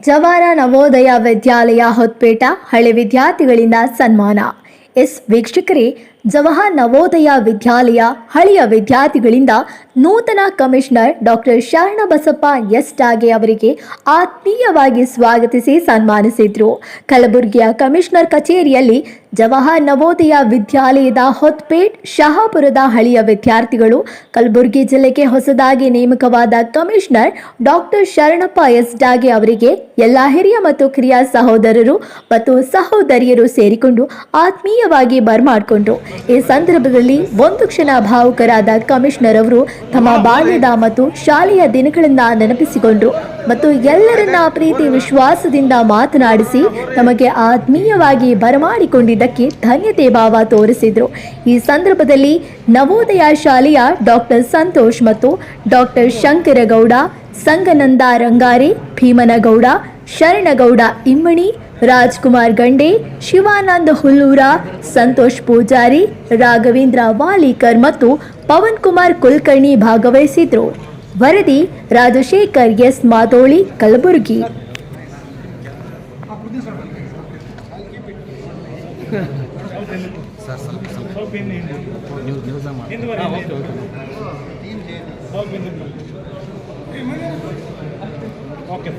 ಜವಾರ ನವೋದಯ ವಿದ್ಯಾಲಯ ಹೊತ್ಪೇಟ ಹಳೆ ವಿದ್ಯಾರ್ಥಿಗಳಿಂದ ಸನ್ಮಾನ. ವೀಕ್ಷಕರೇ, ಜವಾಹರ್ ನವೋದಯ ವಿದ್ಯಾಲಯ ಹಳೆಯ ವಿದ್ಯಾರ್ಥಿಗಳಿಂದ ನೂತನ ಕಮಿಷನರ್ ಡಾಕ್ಟರ್ ಶರಣಬಸಪ್ಪ ಡಾಗೆ ಅವರಿಗೆ ಆತ್ಮೀಯವಾಗಿ ಸ್ವಾಗತಿಸಿ ಸನ್ಮಾನಿಸಿದರು. ಕಲಬುರಗಿಯ ಕಮಿಷನರ್ ಕಚೇರಿಯಲ್ಲಿ ಜವಾಹರ್ ನವೋದಯ ವಿದ್ಯಾಲಯದ ಹೊತ್ಪೇಟ್ ಶಹಾಪುರದ ಹಳೆಯ ವಿದ್ಯಾರ್ಥಿಗಳು ಕಲಬುರಗಿ ಜಿಲ್ಲೆಗೆ ಹೊಸದಾಗಿ ನೇಮಕವಾದ ಕಮಿಷನರ್ ಡಾಕ್ಟರ್ ಶರಣಪ್ಪ ಡಾಗೆ ಅವರಿಗೆ ಎಲ್ಲ ಹಿರಿಯ ಮತ್ತು ಕಿರಿಯ ಸಹೋದರರು ಮತ್ತು ಸಹೋದರಿಯರು ಸೇರಿಕೊಂಡು ಆತ್ಮೀಯವಾಗಿ ಬರಮಾಡಿಕೊಂಡ್ರು. ಈ ಸಂದರ್ಭದಲ್ಲಿ ಒಂದು ಕ್ಷಣ ಭಾವುಕರಾದ ಕಮಿಷನರ್ ಅವರು ತಮ್ಮ ಬಾಲ್ಯದ ಮತ್ತು ಶಾಲೆಯ ದಿನಗಳನ್ನ ನೆನಪಿಸಿಕೊಂಡ್ರು ಮತ್ತು ಎಲ್ಲರನ್ನ ಪ್ರೀತಿ ವಿಶ್ವಾಸದಿಂದ ಮಾತನಾಡಿಸಿ ತಮಗೆ ಆತ್ಮೀಯವಾಗಿ ಬರಮಾಡಿಕೊಂಡಿದ್ದಕ್ಕೆ ಧನ್ಯತೆ ಭಾವ ತೋರಿಸಿದ್ರು. ಈ ಸಂದರ್ಭದಲ್ಲಿ ನವೋದಯ ಶಾಲೆಯ ಡಾಕ್ಟರ್ ಸಂತೋಷ್ ಮತ್ತು ಡಾಕ್ಟರ್ ಶಂಕರಗೌಡ, ಸಂಗನಂದ ರಂಗಾರೆ, ಭೀಮನಗೌಡ, ಶರಣಗೌಡ ಇಮ್ಮಣಿ, ರಾಜ್ಕುಮಾರ್ ಗಂಡೆ, ಶಿವಾನಂದ ಹುಲ್ಲೂರ, ಸಂತೋಷ್ ಪೂಜಾರಿ, ರಾಘವೇಂದ್ರ ವಾಲಿಕರ್ ಮತ್ತು ಪವನ್ ಕುಮಾರ್ ಕುಲಕರ್ಣಿ ಭಾಗವಹಿಸಿದ್ರು. ವರದಿ ರಾಜಶೇಖರ್ ಮಾದೋಳಿ, ಕಲಬುರಗಿ. ಓಕೆ.